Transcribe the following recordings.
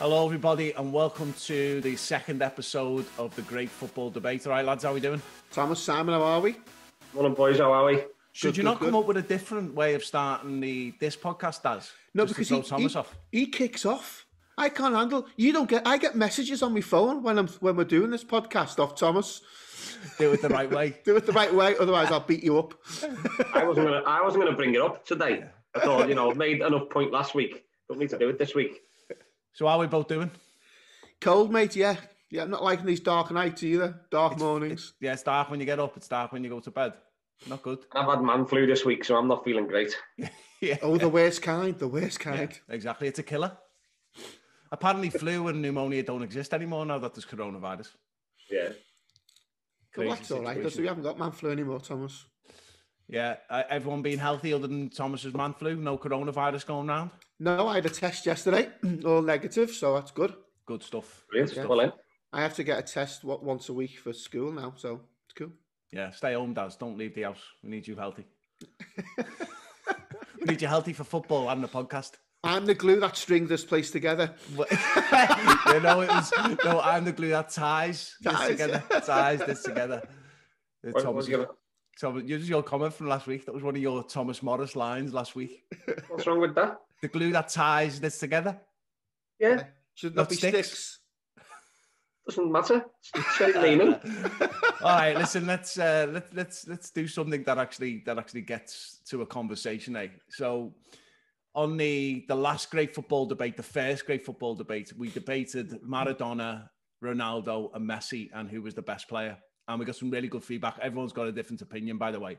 Hello, everybody, and welcome to the second episode of the Great Football Debate. All right, lads, how are we doing? Thomas, Simon, how are we? Morning, boys, how are we? Should you not come up with a different way of starting this podcast, Daz? No, just because to throw Thomas off. He kicks off. I can't handle. You don't get. I get messages on my phone when we're doing this podcast off Thomas. Do it the right way. Do it the right way, otherwise I'll beat you up. I wasn't gonna bring it up today. I thought, I've made enough point last week. Don't need to do it this week. So how are we both doing? Cold, mate. Yeah. I'm not liking these dark nights either. Dark mornings. It's dark when you get up. It's dark when you go to bed. Not good. I've had man flu this week, so I'm not feeling great. Yeah. Oh, the worst kind. The worst kind. Yeah, exactly. It's a killer. Apparently, flu and pneumonia don't exist anymore now that there's coronavirus. Yeah. Well, that's all right. We haven't got man flu anymore, Thomas. Yeah. Everyone being healthy other than Thomas's man flu. No coronavirus going around. No, I had a test yesterday, all negative, so that's good. Good stuff. Brilliant. Yeah. Well, then. I have to get a test once a week for school now, so it's cool. Yeah, stay home, Daz. Don't leave the house. We need you healthy. We need you healthy for football and the podcast. I'm the glue that strings this place together. I'm the glue that ties this together. Ties this together. Thomas, your comment from last week. That was one of your Thomas Morris lines last week. What's wrong with that? The glue that ties this together. Yeah. Should not be sticks. Doesn't matter. It's very leaning. All right, listen. Let's do something that actually gets to a conversation. So, on the last great football debate, the first great football debate, we debated Maradona, Ronaldo, and Messi, and who was the best player. And we got some really good feedback. Everyone's got a different opinion, by the way.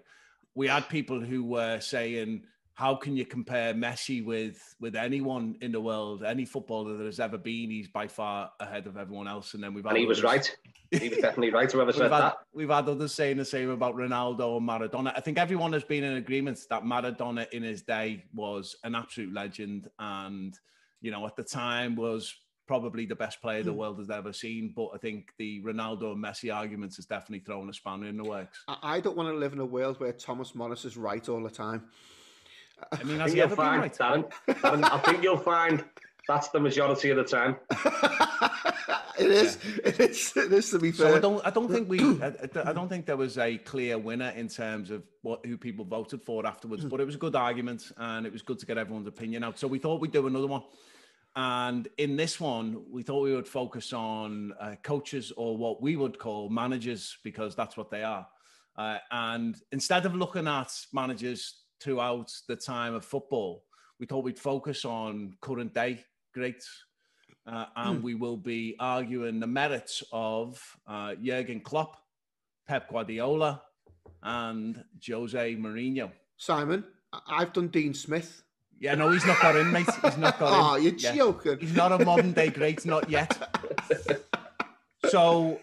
We had people who were saying, how can you compare Messi with anyone in the world, any footballer that has ever been? He's by far ahead of everyone else. And then he was right. He was definitely right, whoever said that. We've had others saying the same about Ronaldo and Maradona. I think everyone has been in agreement that Maradona in his day was an absolute legend. And, at the time was probably the best player the world has ever seen. But I think the Ronaldo and Messi arguments has definitely thrown a spanner in the works. I don't want to live in a world where Thomas Morris is right all the time. I mean, has he ever been right? Darren, I think you'll find that's the majority of the time. It is. It is to be fair. So I don't think there was a clear winner in terms of who people voted for afterwards. But it was a good argument, and it was good to get everyone's opinion out. So we thought we'd do another one. And in this one, we thought we would focus on coaches, or what we would call managers, because that's what they are. And instead of looking at managers throughout the time of football, we thought we'd focus on current day greats. And we will be arguing the merits of Jurgen Klopp, Pep Guardiola, and Jose Mourinho. Simon, I've done Dean Smith. Yeah, no, he's not got in, mate. He's not got in. Oh, you're joking. He's not a modern day great, not yet. So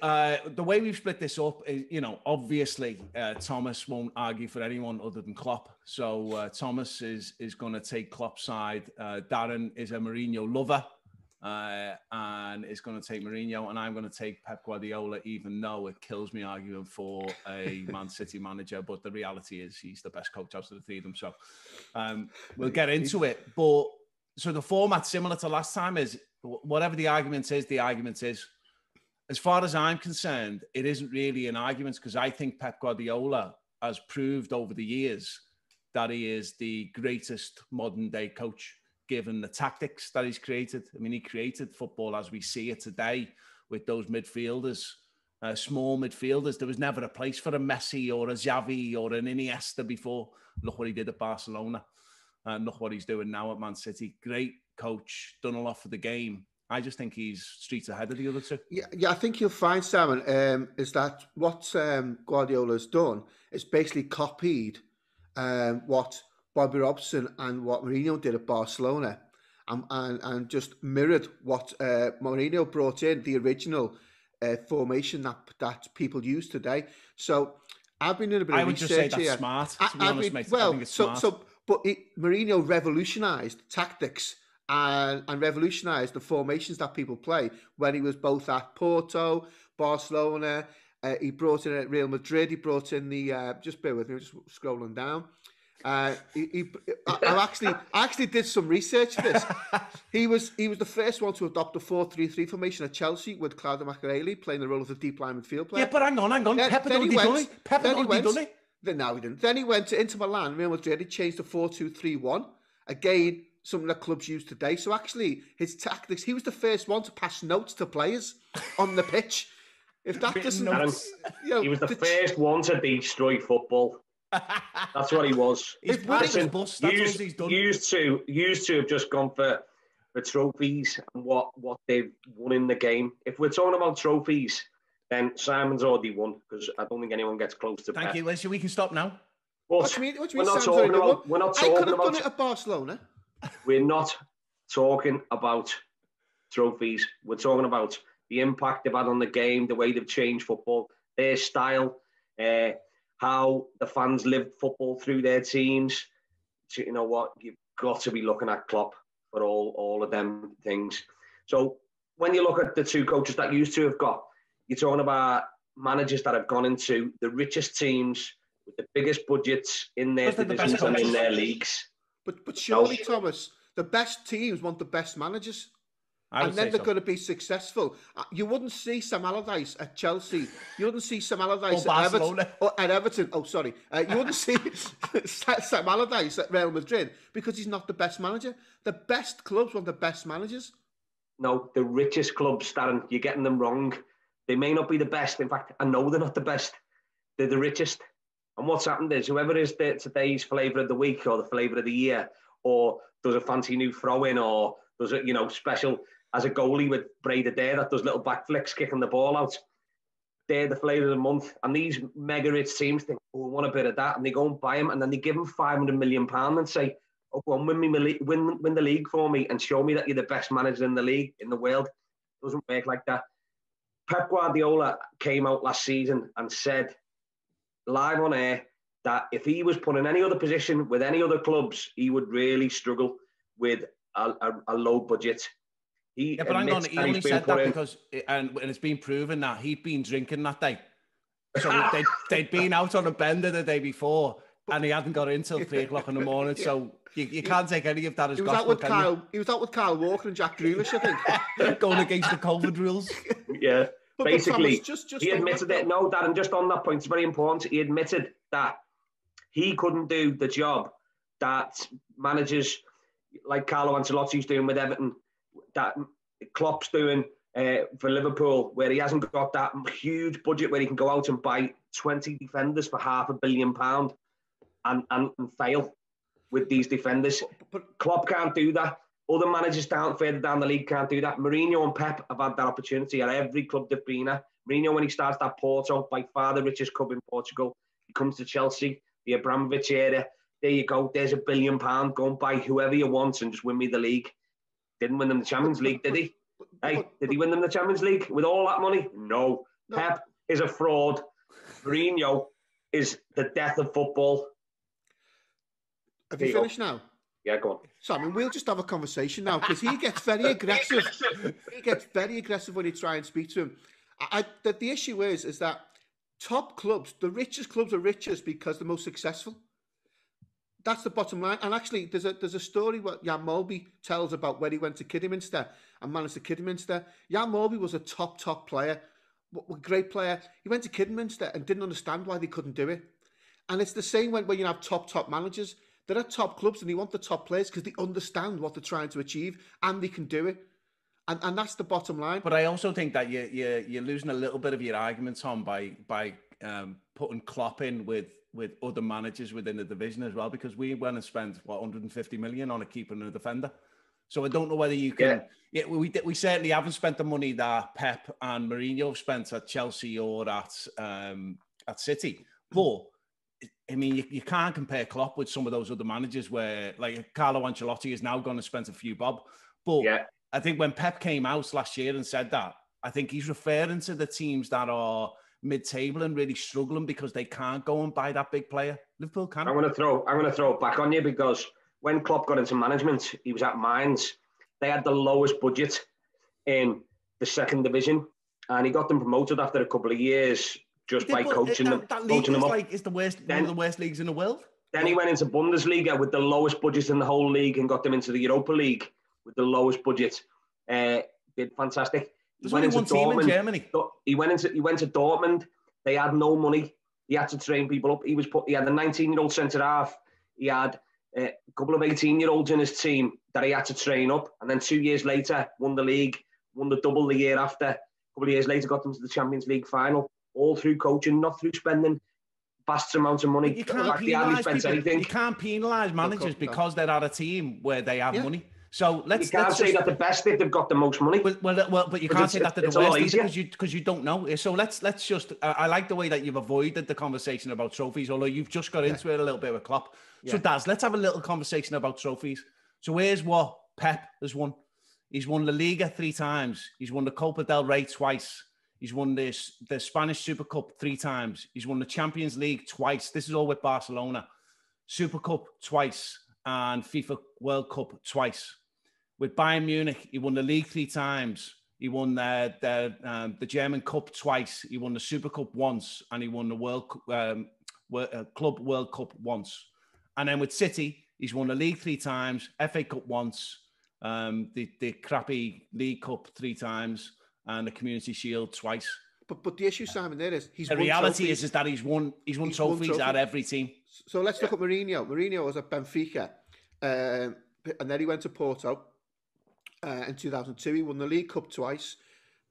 the way we've split this up is, obviously Thomas won't argue for anyone other than Klopp. So Thomas is going to take Klopp's side. Darren is a Mourinho lover and is going to take Mourinho. And I'm going to take Pep Guardiola, even though it kills me arguing for a Man City manager. But the reality is he's the best coach out of the three of them. So we'll get into it. But so the format, similar to last time, is whatever the argument is, the argument is. As far as I'm concerned, it isn't really an argument, because I think Pep Guardiola has proved over the years that he is the greatest modern day coach, given the tactics that he's created. I mean, he created football as we see it today with those midfielders, small midfielders. There was never a place for a Messi or a Xavi or an Iniesta before. Look what he did at Barcelona, and look what he's doing now at Man City. Great coach, done a lot for the game. I just think he's streets ahead of the other two. Yeah, I think you'll find, Simon, is that what Guardiola's done is basically copied what Bobby Robson and what Mourinho did at Barcelona, and just mirrored what Mourinho brought in, the original formation that people use today. So I've been doing a bit of research here. I would just say that's smart, to be honest, mate. I think it's smart. But Mourinho revolutionised tactics and revolutionised the formations that people play when he was both at Porto, Barcelona. He brought in at Real Madrid. He brought in the, just bear with me, I'm just scrolling down. I actually did some research for this. He was the first one to adopt a 4-3-3 formation at Chelsea with Claudio Makelele playing the role of the deep line midfield player. Yeah, but hang on. Pep had already done it. Pep had already done it. No, he didn't. Then he went to Inter Milan, Real Madrid. He changed to 4-2-3-1. Again, something that clubs use today. So actually, his tactics, he was the first one to pass notes to players on the pitch. If that doesn't... he was the first one to destroy football. That's what he was. He's used to have just gone for trophies and what they've won in the game. If we're talking about trophies, then Simon's already won, because I don't think anyone gets close to Pep. Thank you, Lisa. We can stop now. What do you mean? We're not talking about. I could have done it at Barcelona. We're not talking about trophies. We're talking about the impact they've had on the game, the way they've changed football, their style, how the fans live football through their teams. So, you know what? You've got to be looking at Klopp for all of them things. So when you look at the two coaches that used to have got, you're talking about managers that have gone into the richest teams with the biggest budgets in their divisions and in their leagues. But surely, Thomas, the best teams want the best managers. And then they're going to be successcul. You wouldn't see Sam Allardyce at Chelsea. You wouldn't see Sam Allardyce at Everton. Oh, sorry. You wouldn't see Sam Allardyce at Real Madrid because he's not the best manager. The best clubs want the best managers. No, the richest clubs, Darren, you're getting them wrong. They may not be the best. In fact, I know they're not the best. They're the richest. And what's happened is whoever is today's flavour of the week or the flavour of the year, or does a fancy new throw-in, or does it, special as a goalie with Breda Dare that does little backflicks kicking the ball out. They're the flavour of the month. And these mega rich teams think, oh, we want a bit of that. And they go and buy him, and then they give him £500 million and say, oh, go on, win the league for me and show me that you're the best manager in the league, in the world. It doesn't work like that. Pep Guardiola came out last season and said live on air that if he was put in any other position with any other clubs, he would really struggle with a low budget. But hang on, he only said that because, and it's been proven that he'd been drinking that day. So they'd been out on a bender the day before, and he hadn't got in till 3 o'clock in the morning. So you can't take any of that as gospel. He was out with Kyle Walker and Jack Grealish, I think. Going against the COVID rules. Yeah. Basically, Thomas, just he admitted it. No, Darren, just on that point, it's very important. He admitted that he couldn't do the job that managers like Carlo Ancelotti's doing with Everton, that Klopp's doing for Liverpool, where he hasn't got that huge budget where he can go out and buy 20 defenders for £500 million and fail with these defenders. But Klopp can't do that. Other managers further down the league can't do that. Mourinho and Pep have had that opportunity at every club they've been at. Mourinho, when he starts that Porto, by far the richest club in Portugal, he comes to Chelsea, the Abramovich area. There you go. There's £1 billion. Go and buy whoever you want and just win me the league. Didn't win them the Champions League, did he? Did he win them the Champions League with all that money? No. Pep is a fraud. Mourinho is the death of football. Have you finished now? Yeah, go on. Simon, we'll just have a conversation now because he gets very aggressive. He gets very aggressive when you try and speak to him. The issue is that top clubs, the richest clubs are richest because they're most successful. That's the bottom line. And actually, there's a story what Jan Molby tells about when he went to Kidderminster and managed the Kidderminster. Jan Molby was a top player, a great player. He went to Kidderminster and didn't understand why they couldn't do it. And it's the same when you have top managers. They're at top clubs and they want the top players because they understand what they're trying to achieve and they can do it. And that's the bottom line. But I also think that you're losing a little bit of your argument, Tom, by putting Klopp in with other managers within the division as well, because we went and spent 150 million on a keeper and a defender. So I don't know whether you can. Yeah, we certainly haven't spent the money that Pep and Mourinho have spent at Chelsea or at City. But I mean, you can't compare Klopp with some of those other managers where, like, Carlo Ancelotti is now going to spend a few bob. But I think when Pep came out last year and said that, I think he's referring to the teams that are mid-table and really struggling because they can't go and buy that big player. Liverpool can. I'm going to throw it back on you because when Klopp got into management, he was at Mainz. They had the lowest budget in the second division, and he got them promoted after a couple of years just by coaching them. That league is like it's one of the worst leagues in the world. Then he went into Bundesliga with the lowest budget in the whole league and got them into the Europa League with the lowest budget. Did fantastic. There's only one team in Germany. He went to Dortmund. They had no money. He had to train people up. He had a 19-year-old centre half. He had a couple of 18-year-olds in his team that he had to train up. And then 2 years later, won the league, won the double the year after. A couple of years later, got them to the Champions League final. All through coaching, not through spending vast amounts of money. You can't penalise managers because they're at a team where they have money. So you can't say that the best if they've got the most money. But you can't say that they're the worst because you don't know. So let's just. I like the way that you've avoided the conversation about trophies, although you've just got into it a little bit with Klopp. So Daz, let's have a little conversation about trophies. So here's what Pep has won. He's won La Liga 3 times. He's won the Copa del Rey twice. He's won the Spanish Super Cup 3 times. He's won the Champions League twice. This is all with Barcelona. Super Cup twice and FIFA World Cup twice. With Bayern Munich, he won the league 3 times. He won the German Cup twice. He won the Super Cup once, and he won the Club World Cup once. And then with City, he's won the league 3 times, FA Cup once, the crappy League Cup 3 times, and the Community Shield twice. But the issue, Simon, there is the reality is that he's won trophies at every team. So let's look at Mourinho. Mourinho was at Benfica, and then he went to Porto. In 2002, he won the League Cup twice.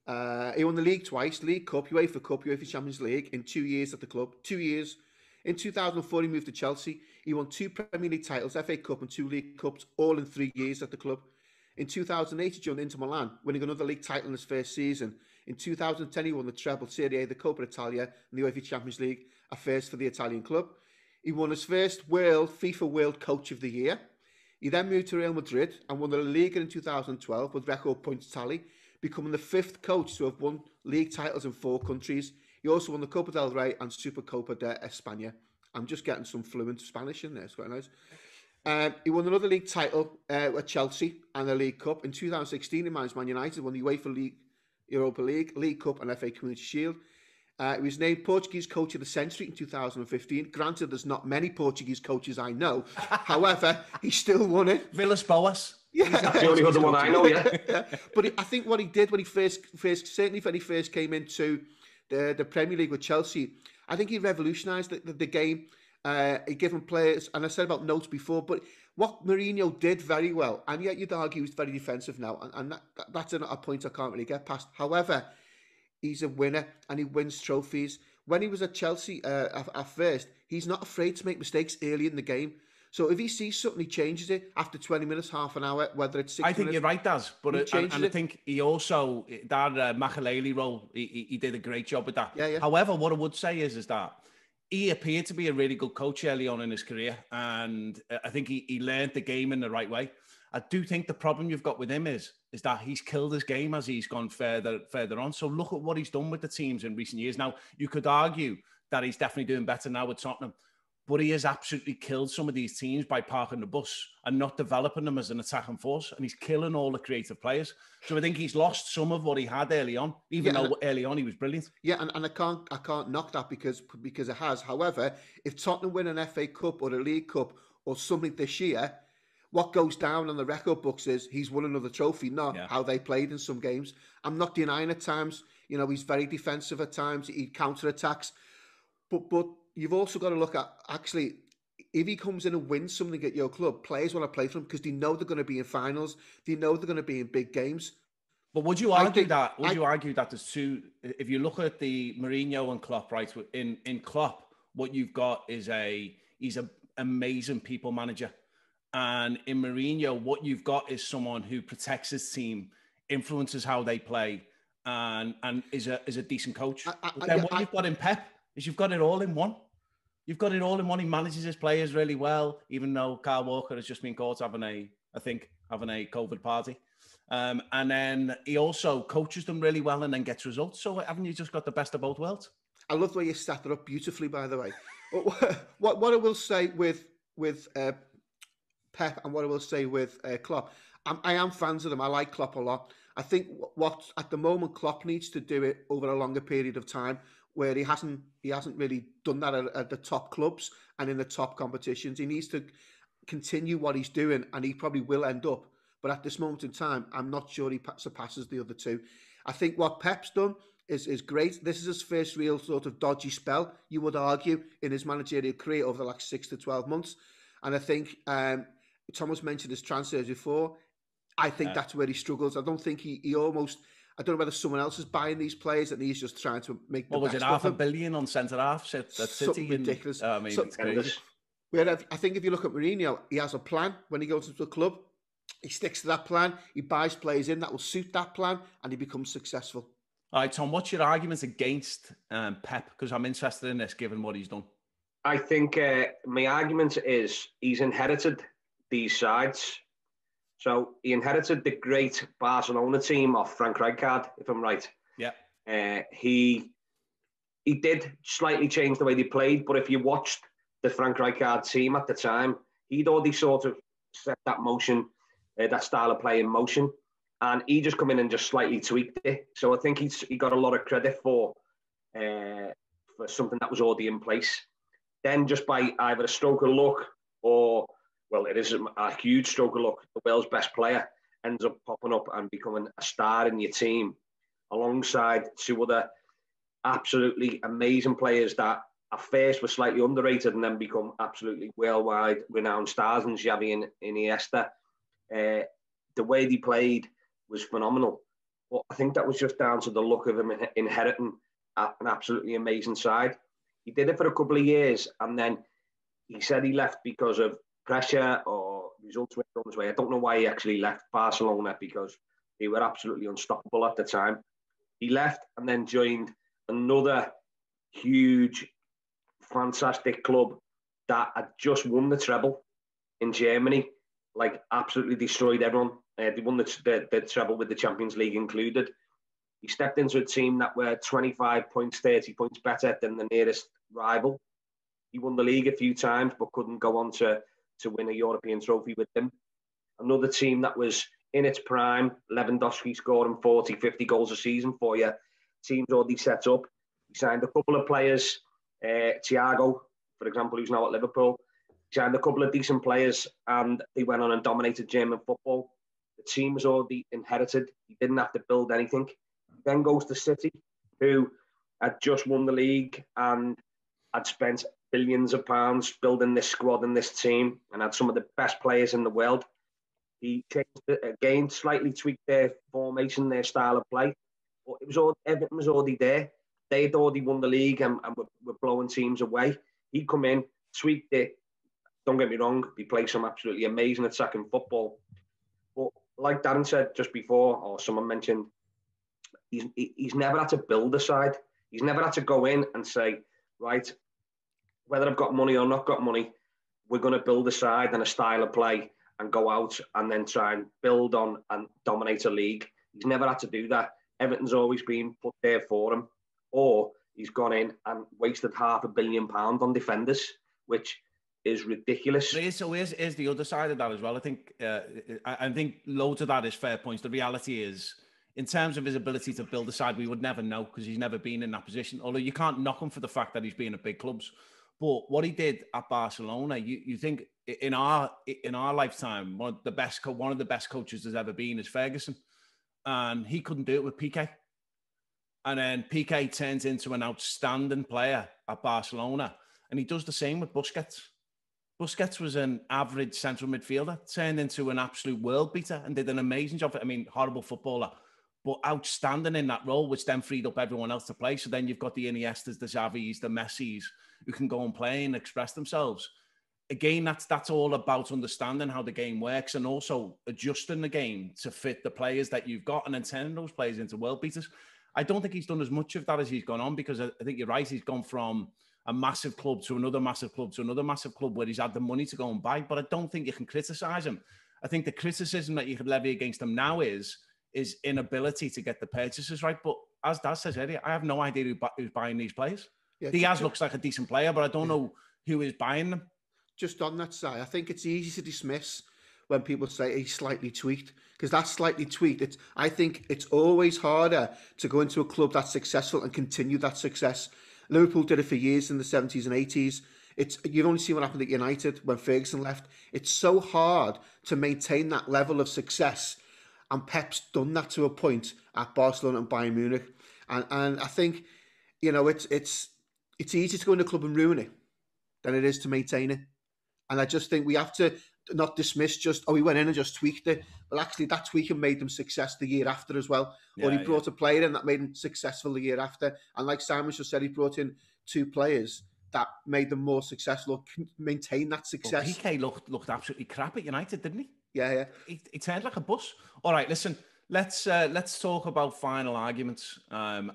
He won the league twice, League Cup, UEFA Cup, UEFA Champions League in 2 years at the club. 2 years. In 2004, he moved to Chelsea. He won 2 Premier League titles, FA Cup and 2 League Cups, all in 3 years at the club. In 2008, he joined Inter Milan, winning another league title in his first season. In 2010, he won the treble Serie A, the Coppa Italia, and the UEFA Champions League, a first for the Italian club. He won his first FIFA World Coach of the Year. He then moved to Real Madrid and won the La Liga in 2012 with record points tally, becoming the 5th coach to have won league titles in 4 countries. He also won the Copa del Rey and Supercopa de España. I'm just getting some fluent Spanish in there. It's quite nice. He won another league title at Chelsea and the League Cup. In 2016, he managed Man United, won the UEFA League, Europa League, League Cup and FA Community Shield. He was named Portuguese Coach of the Century in 2015. Granted, there's not many Portuguese coaches I know. However, he still won it. Villas-Boas. Yeah. That's the only other one I know, yeah. But I think what he did when he first certainly when he first came into the Premier League with Chelsea, I think he revolutionised the game. He gave him players, and I said about notes before, but what Mourinho did very well, and yet you'd argue he's very defensive now, and that's a point I can't really get past. However, he's a winner and he wins trophies. When he was at Chelsea at first, he's not afraid to make mistakes early in the game. So if he sees something, he changes it after 20 minutes, half an hour, whether it's 6 minutes. I think you're right, Daz. But I think he also, that Makelele role, he did a great job with that. Yeah. However, what I would say is that he appeared to be a really good coach early on in his career. And I think he learned the game in the right way. I do think the problem you've got with him is that he's killed his game as he's gone further on. So look at what he's done with the teams in recent years. Now, you could argue that he's definitely doing better now with Tottenham, but he has absolutely killed some of these teams by parking the bus and not developing them as an attacking force. And he's killing all the creative players. So I think he's lost some of what he had early on, even though early on he was brilliant. Yeah, and I can't knock that because it has. However, if Tottenham win an FA Cup or a League Cup or something this year, what goes down on the record books is he's won another trophy, not how they played in some games. I'm not denying at times, he's very defensive at times. He counter-attacks. But you've also got to look at, actually, if he comes in and wins something at your club, players want to play for him because they know they're going to be in finals. They know they're going to be in big games. But would you argue that there's two, if you look at the Mourinho and Klopp, right, in Klopp, what you've got is he's an amazing people manager. And in Mourinho, what you've got is someone who protects his team, influences how they play, and is a decent coach. What you've got in Pep is you've got it all in one. You've got it all in one. He manages his players really well, even though Kyle Walker has just been caught having a COVID party. And then he also coaches them really well and then gets results. So haven't you just got the best of both worlds? I love the way you set that up beautifully, by the way. What I will say with Pep and what I will say with Klopp, I am fans of them. I like Klopp a lot. I think what at the moment Klopp needs to do it over a longer period of time. where he hasn't really done that at the top clubs and in the top competitions. He needs to continue what he's doing, and he probably will end up. But at this moment in time, I'm not sure he surpasses the other two. I think what Pep's done is great. This is his first real sort of dodgy spell, you would argue, in his managerial career over the last 6 to 12 months. And I think Thomas mentioned his transfers before. I think that's where he struggles. I don't think he almost... I don't know whether someone else is buying these players and he's just trying to make the best of them. What was it, $500 million on centre-half at City? Ridiculous. I mean, it's crazy. Where I think if you look at Mourinho, he has a plan when he goes into a club. He sticks to that plan. He buys players in that will suit that plan, and he becomes successful. All right, Tom, what's your argument against Pep? Because I'm interested in this, given what he's done. I think my argument is he's inherited these sides. So he inherited the great Barcelona team off Frank Rijkaard, if I'm right. Yeah. He did slightly change the way they played, but if you watched the Frank Rijkaard team at the time, he'd already sort of set that motion, that style of play in motion, and he just come in and just slightly tweaked it. So I think he got a lot of credit for something that was already in place. Then just by either a stroke of luck or... well, it is a huge stroke of luck. The world's best player ends up popping up and becoming a star in your team alongside two other absolutely amazing players that at first were slightly underrated and then become absolutely worldwide renowned stars in Xavi and Iniesta. The way they played was phenomenal. But I think that was just down to the luck of him inheriting an absolutely amazing side. He did it for a couple of years and then he said he left because of pressure or results went on his way. I don't know why he actually left Barcelona, because they were absolutely unstoppable at the time. He left and then joined another huge, fantastic club that had just won the treble in Germany, like absolutely destroyed everyone. They won the treble with the Champions League included. He stepped into a team that were 25 points, 30 points better than the nearest rival. He won the league a few times, but couldn't go on to win a European trophy with them. Another team that was in its prime, Lewandowski scoring 40, 50 goals a season for you. Team's already set up. He signed a couple of players, Thiago, for example, who's now at Liverpool. He signed a couple of decent players and they went on and dominated German football. The team was already inherited. He didn't have to build anything. He then goes to City, who had just won the league and had spent billions of pounds building this squad and this team and had some of the best players in the world. He changed it again, slightly tweaked their formation, their style of play, but everything was already there. They had already won the league and were blowing teams away. He come in, tweaked it. Don't get me wrong, he played some absolutely amazing attacking football. But like Darren said just before, or someone mentioned, he's never had to build a side. He's never had to go in and say, right, whether I've got money or not got money, we're going to build a side and a style of play and go out and then try and build on and dominate a league. He's never had to do that. Everything's always been put there for him. Or he's gone in and wasted £500 million on defenders, which is ridiculous. So here's the other side of that as well. I think loads of that is fair points. The reality is, in terms of his ability to build a side, we would never know because he's never been in that position. Although you can't knock him for the fact that he's been at big clubs. But what he did at Barcelona, you think in our lifetime, one of the best coaches there's ever been is Ferguson, and he couldn't do it with Piqué. And then Piqué turns into an outstanding player at Barcelona, and he does the same with Busquets. Busquets was an average central midfielder, turned into an absolute world beater, and did an amazing job. I mean, horrible footballer, but outstanding in that role, which then freed up everyone else to play. So then you've got the Iniestas, the Xavis, the Messis, who can go and play and express themselves. Again, that's all about understanding how the game works and also adjusting the game to fit the players that you've got and then turning those players into world beaters. I don't think he's done as much of that as he's gone on, because I think you're right. He's gone from a massive club to another massive club to another massive club where he's had the money to go and buy. But I don't think you can criticise him. I think the criticism that you could levy against him now is inability to get the purchases right. But as Daz says earlier, I have no idea who's buying these players. Yeah, Diaz looks like a decent player, but I don't know who is buying them. Just on that side, I think it's easy to dismiss when people say he's slightly tweaked, because that's slightly tweaked. I think it's always harder to go into a club that's successful and continue that success. Liverpool did it for years in the 70s and 80s. You've only seen what happened at United when Ferguson left. It's so hard to maintain that level of success. And Pep's done that to a point at Barcelona and Bayern Munich. And I think, it's easier to go in the club and ruin it than it is to maintain it. And I just think we have to not dismiss he went in and just tweaked it. Well, actually, that tweaking made them success the year after as well. Or he brought a player in that made him successful the year after. And like Simon just said, he brought in 2 players that made them more successful, maintain that success. Well, PK looked absolutely crap at United, didn't he? Yeah. He turned like a bus. All right, listen, let's talk about final arguments and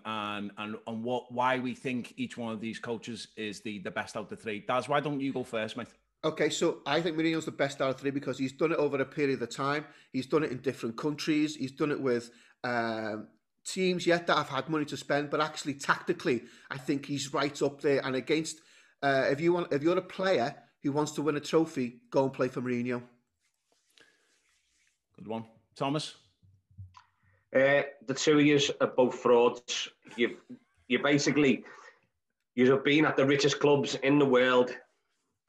why we think each one of these coaches is the best out of the 3. Daz, why don't you go first, mate? Okay, so I think Mourinho's the best out of 3 because he's done it over a period of time. He's done it in different countries. He's done it with teams that have had money to spend, but actually tactically, I think he's right up there. And against, if you're a player who wants to win a trophy, go and play for Mourinho. Good one, Thomas. The 2 of you are both frauds. You've been at the richest clubs in the world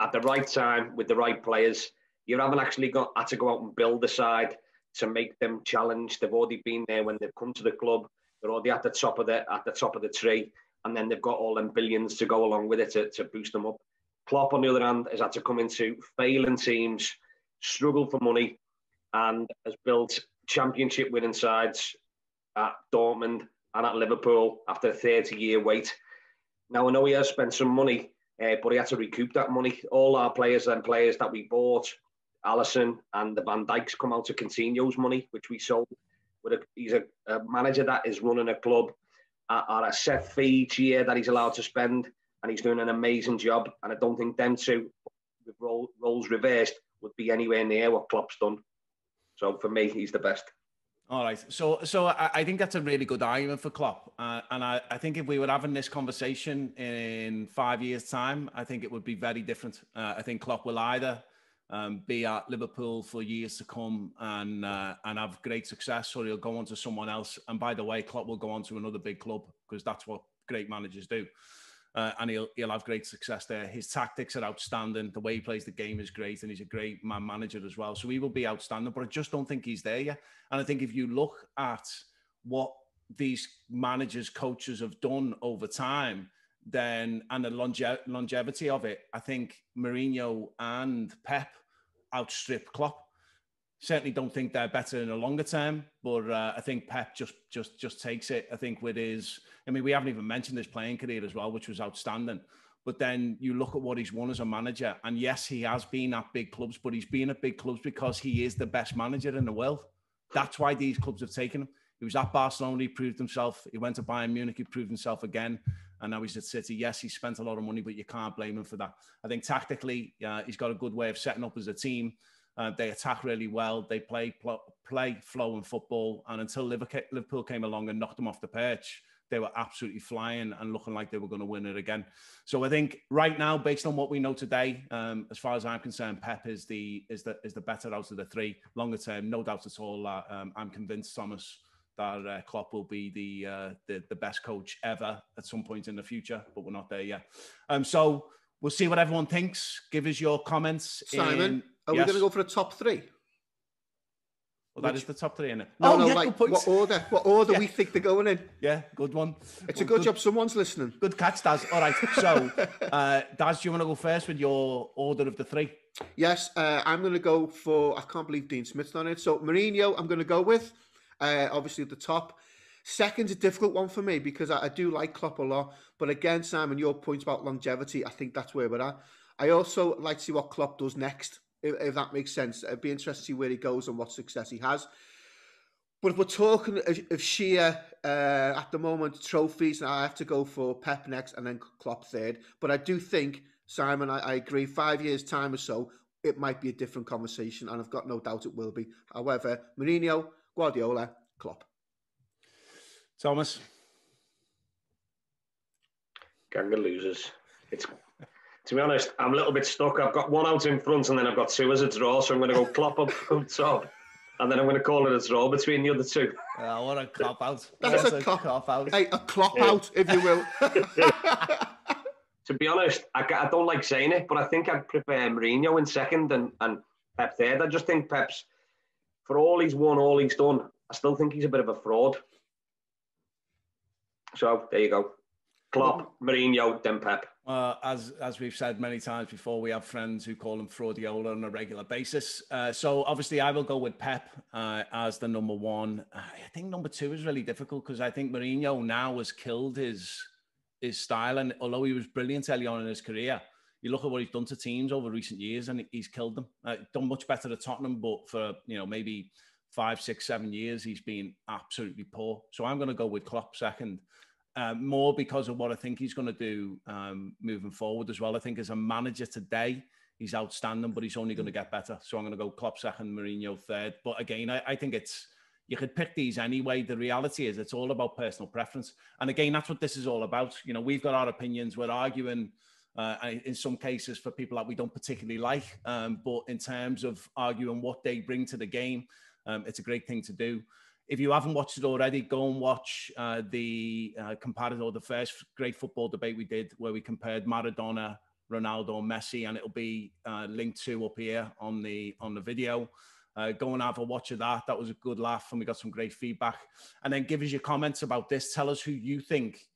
at the right time with the right players. You haven't actually had to go out and build a side to make them challenge. They've already been there when they've come to the club. They're already at the top of the tree, and then they've got all them billions to go along with it to boost them up. Klopp, on the other hand, has had to come into failing teams, struggle for money, and has built championship winning sides at Dortmund and at Liverpool after a 30-year wait. Now, I know he has spent some money, but he had to recoup that money. All our players that we bought, Alisson and the Van Dijks, come out of Coutinho's money, which we sold. He's a manager that is running a club at a set fee each year that he's allowed to spend, and he's doing an amazing job. And I don't think them two, with roles reversed, would be anywhere near what Klopp's done. So for me, he's the best. All right. So I think that's a really good argument for Klopp. And I think if we were having this conversation in 5 years' time, I think it would be very different. I think Klopp will either be at Liverpool for years to come and have great success, or he'll go on to someone else. And by the way, Klopp will go on to another big club because that's what great managers do. And he'll have great success there. His tactics are outstanding. The way he plays the game is great, and he's a great man manager as well. So he will be outstanding, but I just don't think he's there yet. And I think if you look at what these managers, coaches have done over time, then and the longevity of it, I think Mourinho and Pep outstrip Klopp. Certainly don't think they're better in the longer term, but I think Pep just takes it. I think with his, we haven't even mentioned his playing career as well, which was outstanding. But then you look at what he's won as a manager, and yes, he has been at big clubs, but he's been at big clubs because he is the best manager in the world. That's why these clubs have taken him. He was at Barcelona, he proved himself. He went to Bayern Munich, he proved himself again. And now he's at City. Yes, he spent a lot of money, but you can't blame him for that. I think tactically, he's got a good way of setting up as a team. They attack really well. They play flow and football. And until Liverpool came along and knocked them off the perch, they were absolutely flying and looking like they were going to win it again. So I think right now, based on what we know today, as far as I'm concerned, Pep is the better out of the 3. Longer term, no doubt at all. I'm convinced, Thomas, that Klopp will be the best coach ever at some point in the future, but we're not there yet. So we'll see what everyone thinks. Give us your comments. Simon, are we going to go for a top 3? Well, that is the top 3, isn't it? No, yeah, like what order yeah. We think they're going in. Yeah, good one. It's a good job someone's listening. Good catch, Daz. All right, so Daz, do you want to go first with your order of the 3? Yes, I'm going to go for, I can't believe Dean Smith's on it. So Mourinho, I'm going to go with, obviously at the top. Second's a difficult one for me because I do like Klopp a lot. But again, Simon, your point about longevity, I think that's where we're at. I also like to see what Klopp does next, if that makes sense. It'd be interesting to see where he goes and what success he has. But if we're talking of sheer, at the moment, trophies, I have to go for Pep next and then Klopp third. But I do think, Simon, I agree, 5 years' time or so, it might be a different conversation, and I've got no doubt it will be. However, Mourinho, Guardiola, Klopp. Thomas? Gang of losers. To be honest, I'm a little bit stuck. I've got 1 out in front and then I've got 2 as a draw, so I'm going to go Klopp up top. And then I'm going to call it a draw between the other 2. What a cop out. That's a cop out. Hey, a Klopp out, if you will. To be honest, I don't like saying it, but I think I'd prefer Mourinho in second and Pep third. I just think Pep's, for all he's won, all he's done, I still think he's a bit of a fraud. So there you go. Klopp, Mourinho, then Pep. As we've said many times before, we have friends who call him Fraudiola on a regular basis. So obviously I will go with Pep as the number one. I think number two is really difficult because I think Mourinho now has killed his style. And although he was brilliant early on in his career, you look at what he's done to teams over recent years and he's killed them. Done much better at Tottenham, but for, maybe 5, 6, 7 years, he's been absolutely poor. So I'm going to go with Klopp second. More because of what I think he's going to do moving forward as well. I think as a manager today, he's outstanding, but he's only going to get better. So I'm going to go Klopp second, Mourinho third. But again, I think you could pick these anyway. The reality is it's all about personal preference. And again, that's what this is all about. We've got our opinions. We're arguing in some cases for people that we don't particularly like. But in terms of arguing what they bring to the game, it's a great thing to do. If you haven't watched it already, go and watch the first great football debate we did, where we compared Maradona, Ronaldo, and Messi, and it'll be linked to up here on the video. Go and have a watch of that. That was a good laugh, and we got some great feedback. And then give us your comments about this. Tell us who you think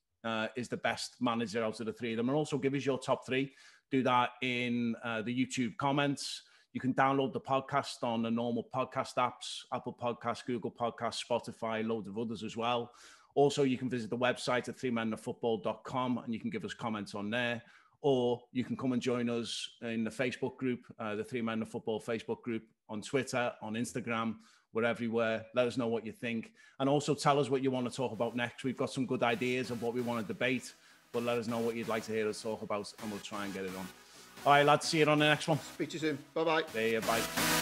is the best manager out of the three of them, and also give us your top three. Do that in the YouTube comments. You can download the podcast on the normal podcast apps, Apple Podcasts, Google Podcasts, Spotify, loads of others as well. Also, you can visit the website at 3menoffootball.com and you can give us comments on there. Or you can come and join us in the Facebook group, the 3 Men of Football Facebook group, on Twitter, on Instagram. We're everywhere. Let us know what you think. And also tell us what you want to talk about next. We've got some good ideas of what we want to debate, but let us know what you'd like to hear us talk about and we'll try and get it on. All right, lads, see you on the next one. Speak to you soon. Bye-bye. See you, bye.